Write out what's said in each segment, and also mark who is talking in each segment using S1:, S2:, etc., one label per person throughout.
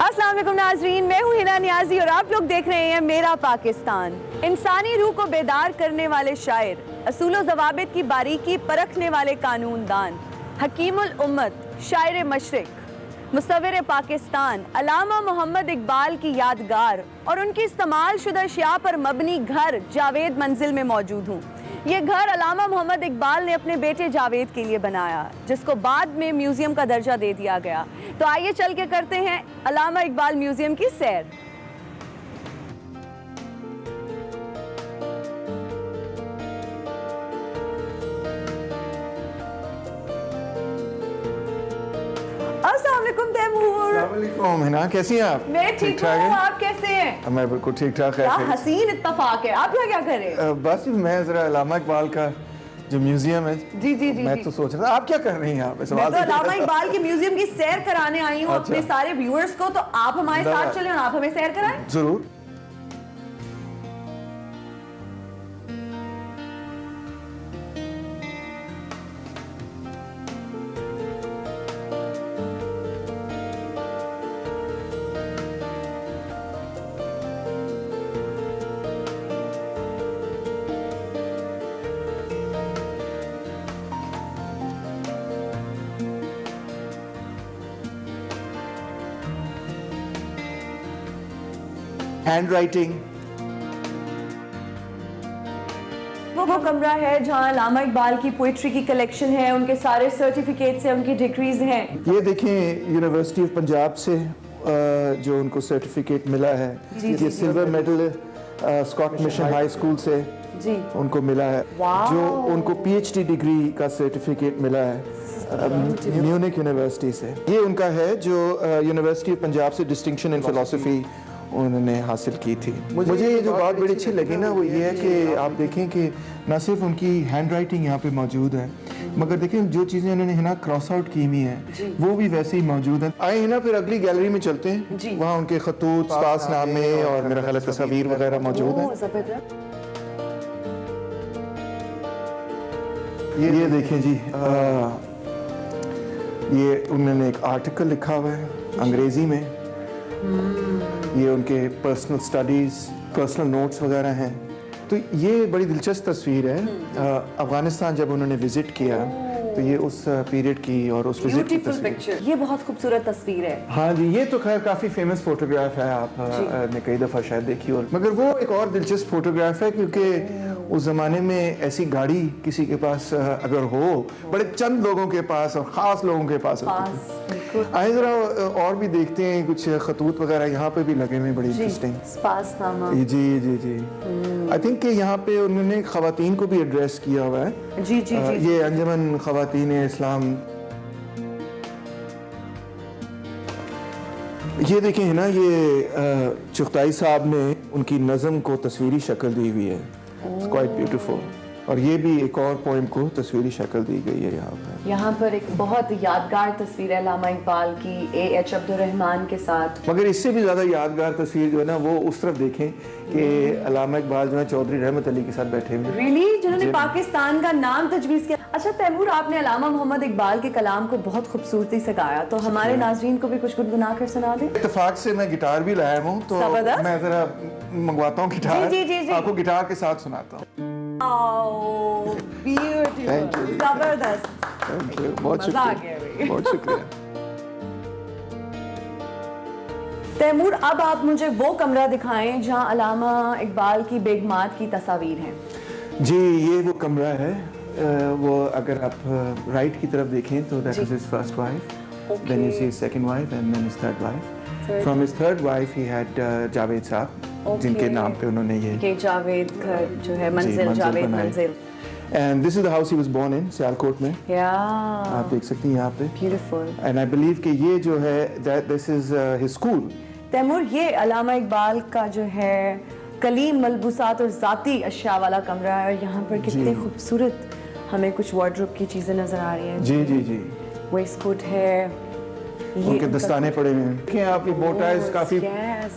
S1: अस्सलाम वालेकुम नाज़रीन, मैं हूँ हिना नियाजी और आप लोग देख रहे हैं मेरा पाकिस्तान। इंसानी रूह को बेदार करने वाले शायर, असूल व ज़वाबित की बारीकी परखने वाले कानूनदान, हकीमुल उम्मत, शायर मशरिक, मुसव्विर पाकिस्तान, अल्लामा मोहम्मद इकबाल की यादगार और उनकी इस्तेमाल शुदा अशिया पर मबनी घर जावेद मंजिल में मौजूद हूँ। ये घर अल्लामा मोहम्मद इकबाल ने अपने बेटे जावेद के लिए बनाया, जिसको बाद में म्यूजियम का दर्जा दे दिया गया। तो आइए चल के करते हैं अल्लामा इकबाल म्यूजियम की सैर। अस्सलाम वालेकुम तैमूर।
S2: अस्सलाम वालेकुम हिना, कैसी हैं आप?
S1: मैं ठीक हूँ, आप कैसे हैं?
S2: मैं बिल्कुल ठीक ठाक
S1: क्या
S2: है।
S1: हसीन इत्तफाक है। आप यहाँ क्या कर रहे हैं?
S2: बस मैं जरा अल्लामा इकबाल का जो म्यूजियम है,
S1: जी जी जी,
S2: मैं तो सोच रहा था आप क्या कर रही हैं यहाँ पे?
S1: मैं तो अल्लामा इकबाल के म्यूजियम की सैर कराने आई हूँ अपने सारे व्यूअर्स को। तो आप हमारे साथ चलें और आप हमें सैर कराएं।
S2: जरूर। हैंड राइटिंग,
S1: वो कमरा है जहाँ अल्लामा इकबाल की पोइट्री की कलेक्शन है, उनके सारे सर्टिफिकेट्स हैं, उनकी डिग्रीज हैं।
S2: ये देखें यूनिवर्सिटी ऑफ पंजाब से जो उनको सर्टिफिकेट मिला है। ये silver medal Scott Mission High School से
S1: जी
S2: उनको मिला है। जो उनको पीएचडी डिग्री का सर्टिफिकेट मिला है म्यूनिक यूनिवर्सिटी से। ये उनका है जो यूनिवर्सिटी ऑफ पंजाब से डिस्टिंक्शन इन फिलोसफी उन्होंने हासिल की थी। मुझे ये जो बात बड़ी अच्छी लगी ना, वो ये है कि आप देखें कि न सिर्फ उनकी हैंड राइटिंग यहाँ पे मौजूद है, मगर देखें जो चीज़ें उन्होंने है ना क्रॉस आउट की हुई हैं वो भी वैसे ही मौजूद हैं। आए हैं ना, फिर अगली गैलरी में चलते हैं। वहाँ उनके खतूत, पासनामे और मेरा ख्याल है तस्वीर वगैरह मौजूद हैं। ये देखें जी, ये उन्होंने एक आर्टिकल लिखा हुआ है अंग्रेजी में। ये उनके पर्सनल स्टडीज, पर्सनल नोट्स वगैरह हैं। तो ये बड़ी दिलचस्प तस्वीर है। अफगानिस्तान जब उन्होंने विजिट किया तो ये उस पीरियड की और उस विजिट की तस्वीर।
S1: ये बहुत खूबसूरत तस्वीर है।
S2: हाँ जी, ये तो खैर काफ़ी फेमस फोटोग्राफ है, आप ने कई दफ़ा शायद देखी हो। मगर वो एक और दिलचस्प फोटोग्राफ है क्योंकि उस ज़माने में ऐसी गाड़ी किसी के पास अगर हो, बड़े चंद लोगों के पास और ख़ास लोगों के पास होती। आइए ज़रा और भी देखते हैं, कुछ खतूत वगैरह यहाँ पे भी लगे हुए, बड़ी interesting. Ji ji ji, I think कि यहाँ पे उन्होंने ख़वातीन को भी एड्रेस किया हुआ है।
S1: जी जी जी,
S2: ये अंजुमन ख़वातीन इस्लाम। ये देखें है ना, ये चुगताई साहब ने उनकी नज़म को तस्वीरी शक्ल दी हुई है। It's quite beautiful। और ये भी एक और पोएम को तस्वीरी शक्ल दी गई है यहाँ पर।
S1: यहाँ पर एक बहुत यादगार तस्वीर है अल्लामा इकबाल की A.H. अब्दुर्रहमान के साथ।
S2: मगर इससे भी ज़्यादा यादगार तस्वीर जो है ना, वो उस तरफ देखें कि अल्लामा इकबाल जो है चौधरी रहमत अली के साथ बैठे हुए।
S1: Really? जिन्होंने पाकिस्तान का नाम तजवीज़ किया। अच्छा तैमूर, आपने अल्लामा मोहम्मद इकबाल के कलाम को बहुत खूबसूरती से गाया, तो हमारे नाज़रीन को भी कुछ गुनगुना कर सुना दें।
S2: इत्तेफाक से मैं गिटार भी लाया हूँ, तो मैं ज़रा मंगवाता हूँ गिटार, आपको गिटार के साथ सुनाता हूँ।
S1: जबरदस्त,
S2: बहुत शुक्रिया, बहुत शुक्रिया।
S1: तैमूर, अब आप मुझे वो कमरा दिखाएं जहां अल्लामा इकबाल की बेगमात की तस्वीर हैं।
S2: जी, ये वो कमरा है। वो अगर आप राइट की तरफ देखें तो that is his first wife, then you see his second wife and then his third wife. From his third wife he had Javed साहब, जिनके नाम पे उन्होंने ये
S1: जावेद घर जो है, मंजिल, जावेद मंजिल।
S2: And this is the house he was born in, Sialkot में। आप देख सकती हैं यहाँ पे।
S1: Beautiful।
S2: And I believe कि ये जो है that this is his school।
S1: Taimur, ये अल्लामा इकबाल का जो है कलीम, मलबूसात और ज़ाती अशिया वाला कमरा है, और यहाँ पर कितने खूबसूरत हमें कुछ वार्डरोब की चीज़ें नज़र आ रही हैं।
S2: जी जी जी,
S1: वेस्टकोट है,
S2: उनके दस्ताने पड़े हुए हैं। आपकी बोटाइज काफ़ी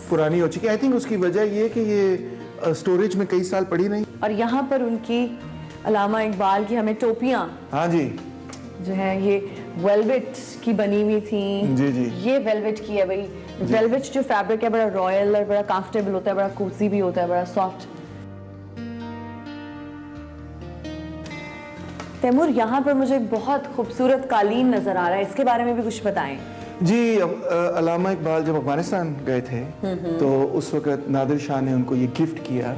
S2: पुरानी हो चुकी है। आई थिंक उसकी वजह ये कि ये स्टोरेज में कई साल पड़ी नहीं।
S1: और यहाँ पर उनकी अल्लामा इकबाल की हमें टोपियाँ,
S2: हाँ जी,
S1: जो है ये वेलवेट की बनी हुई थी।
S2: जी जी,
S1: ये वेलवेट की है भाई, वेलवेट जो फैब्रिक है बड़ा रॉयल और बड़ा कंफर्टेबल होता है, बड़ा कोजी भी होता है, बड़ा सॉफ्ट। तैमूर, यहाँ पर मुझे एक बहुत खूबसूरत कालीन नजर आ रहा है, इसके बारे में भी कुछ बताएं।
S2: जी, अल्लामा इकबाल जब अफगानिस्तान गए थे तो उस वक्त नादिर शाह ने उनको ये गिफ्ट किया,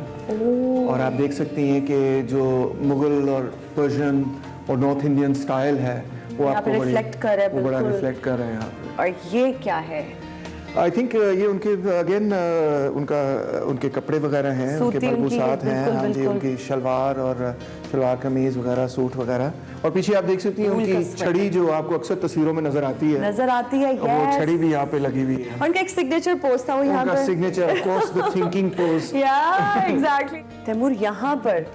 S2: और आप देख सकती हैं कि जो मुगल और पर्शियन और नॉर्थ इंडियन स्टाइल है वो आपको
S1: रिफ्लेक्ट कर रहा है,
S2: वो बड़ा रिफ्लेक्ट कर रहे हैं यहाँ पे।
S1: और ये क्या है?
S2: आई थिंक ये उनके अगेन उनके कपड़े वगैरह हैं, उनके मलबूसात हैं। हाँ जी, उनकी शलवार और शलवार कमीज वगैरह, सूट वगैरह। और पीछे आप देख सकती हैं उनकी छड़ी जो आपको अक्सर तस्वीरों में नजर आती है। वो छड़ी भी यहाँ पे लगी हुई है।
S1: उनका एक सिग्नेचर पोज था वो यहाँ पर।
S2: Signature, of course, the thinking pose.
S1: या एग्जैक्टली। तैमूर, यहाँ पर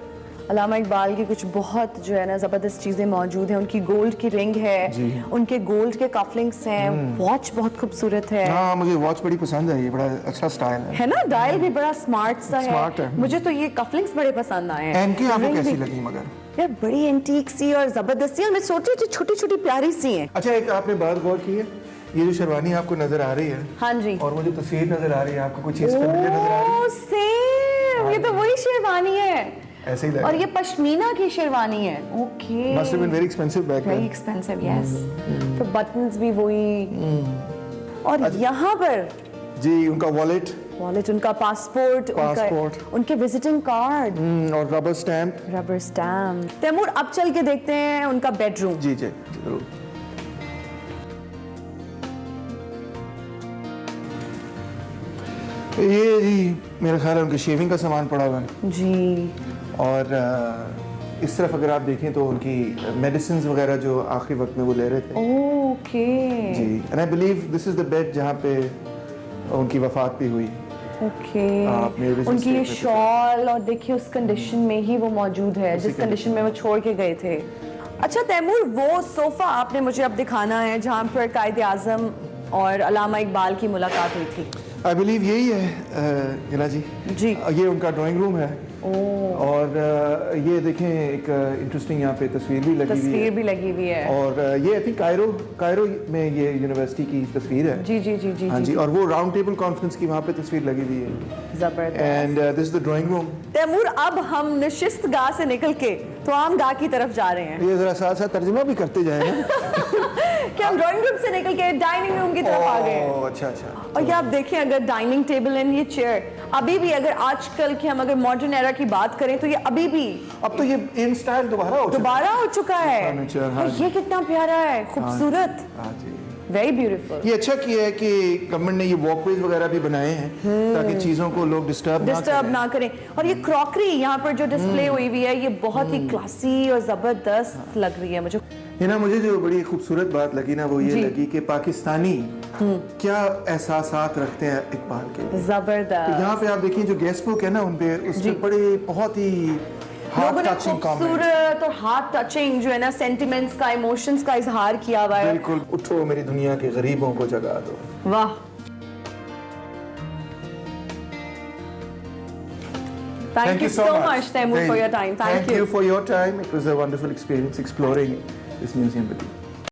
S1: अल्लामा इकबाल की कुछ बहुत जो है ना जबरदस्त चीजें मौजूद हैं। उनकी गोल्ड की रिंग है, उनके गोल्ड के कफलिंग्स हैं, वॉच बहुत खूबसूरत है।
S2: हाँ, मुझे वॉच बड़ी पसंद है, ये बड़ा अच्छा स्टाइल है
S1: ना? डायल भी बड़ा स्मार्ट सा है। मुझे तो ये कफलिंग्स बड़े पसंद आए हैं।
S2: इनकी आपको कैसी लगी? मगर
S1: यार बड़ी एंटीक सी और जबरदस्त सी, और मैं सोच रही थी छोटी छोटी प्यारी सी हैं।
S2: अच्छा, एक आपने बात गौर की है, ये जो शेरवानी आपको नजर आ रही है,
S1: हाँ जी,
S2: और वो जो तस्वीर नजर आ रही है, आपको कोई चीज फेमिलियर नजर आ रही है?
S1: सेम, ये तो वही शेरवानी है।
S2: ऐसे ही लगा।
S1: और ये पश्मीना की शेरवानी है। Okay,
S2: must have been very expensive back then.
S1: Very expensive, yes. तो बटन्स भी वही। और यहाँ पर
S2: जी उनका वॉलेट,
S1: उनका पासपोर्ट, उनके विजिटिंग कार्ड
S2: और रबर स्टैम्प।
S1: तैमूर, अब चल के देखते हैं उनका बेडरूम।
S2: जी जी जरूर। ये जी मेरा ख्याल है उनके शेविंग का सामान पड़ा हुआ है
S1: जी।
S2: और इस तरफ अगर आप देखें तो उनकी मेडिसिन वगैरह जो आखिरी वक्त में वो ले रहे थे।
S1: ओके
S2: जी, and I believe this is the bed जहाँ पे उनकी वफात भी हुई।
S1: ओके, उनकी ये शॉल, और देखिए उस कंडीशन में ही वो मौजूद है जिस कंडीशन में वो छोड़ के गए थे। अच्छा तैमूर, वो सोफा आपने मुझे अब दिखाना है जहाँ पर कायद आज़म और अल्लामा इकबाल की मुलाकात हुई थी।
S2: आई बिलीव यही है हिना जी। ये उनका ड्राइंग रूम है। और ये देखें एक इंटरेस्टिंग यहाँ पे तस्वीर भी लगी हुई है। और ये आई थिंक कायरो में ये यूनिवर्सिटी की तस्वीर है।
S1: जी।
S2: हाँ जी, और वो राउंड टेबल कॉन्फ्रेंस की वहाँ पे तस्वीर लगी हुई है।
S1: जबरदस्त।
S2: And this is the drawing room.
S1: Taimur, अब हम नशिस्त गाह से निकल के तो आम गाह की तरफ जा रहे हैं।
S2: ये जरा साथ साथ तर्जुमा भी करते जाए ना।
S1: कि हम ड्राइंग रूम से निकल के डाइनिंग रूम की तरफ आ गए।
S2: अच्छा।
S1: और ये आप देखें, अगर डाइनिंग टेबल एंड ये चेयर अभी भी, अगर आजकल की हम अगर मॉडर्न एरा की बात करें तो ये अभी भी,
S2: अब तो ये इन स्टाइल दोबारा हो चुका है।
S1: और ये कितना प्यारा है, खूबसूरत, वेरी ब्यूटीफुल।
S2: ये अच्छा किया है कि गवर्नमेंट ने ये वॉकवेज वगैरह भी बनाए हैं ताकि चीजों को लोग डिस्टर्ब ना करें। और ये क्रॉकरी यहाँ पर जो डिस्प्ले हुई हुई है, ये बहुत ही क्लासी और जबरदस्त लग रही है मुझे। मुझे जो बड़ी खूबसूरत बात लगी ना वो ये लगी कि पाकिस्तानी क्या एहसासात रखते हैं इकबाल के।
S1: जबरदस्त।
S2: तो यहाँ पे आप देखिए जो गेस्ट बुक है ना उनपे, उसपे बड़े बहुत ही
S1: लोगों ने खूबसूरत और हार्ट टचिंग जो है ना सेंटिमेंट्स का, इमोशंस का इजहार किया हुआ है।
S2: बिल्कुल, उठो मेरी दुनिया के गरीबों को जगा दो।
S1: वाह। Thank you so much, Taimur, for your time. Thank you
S2: for your time. It was a wonderful experience exploring this museum with you.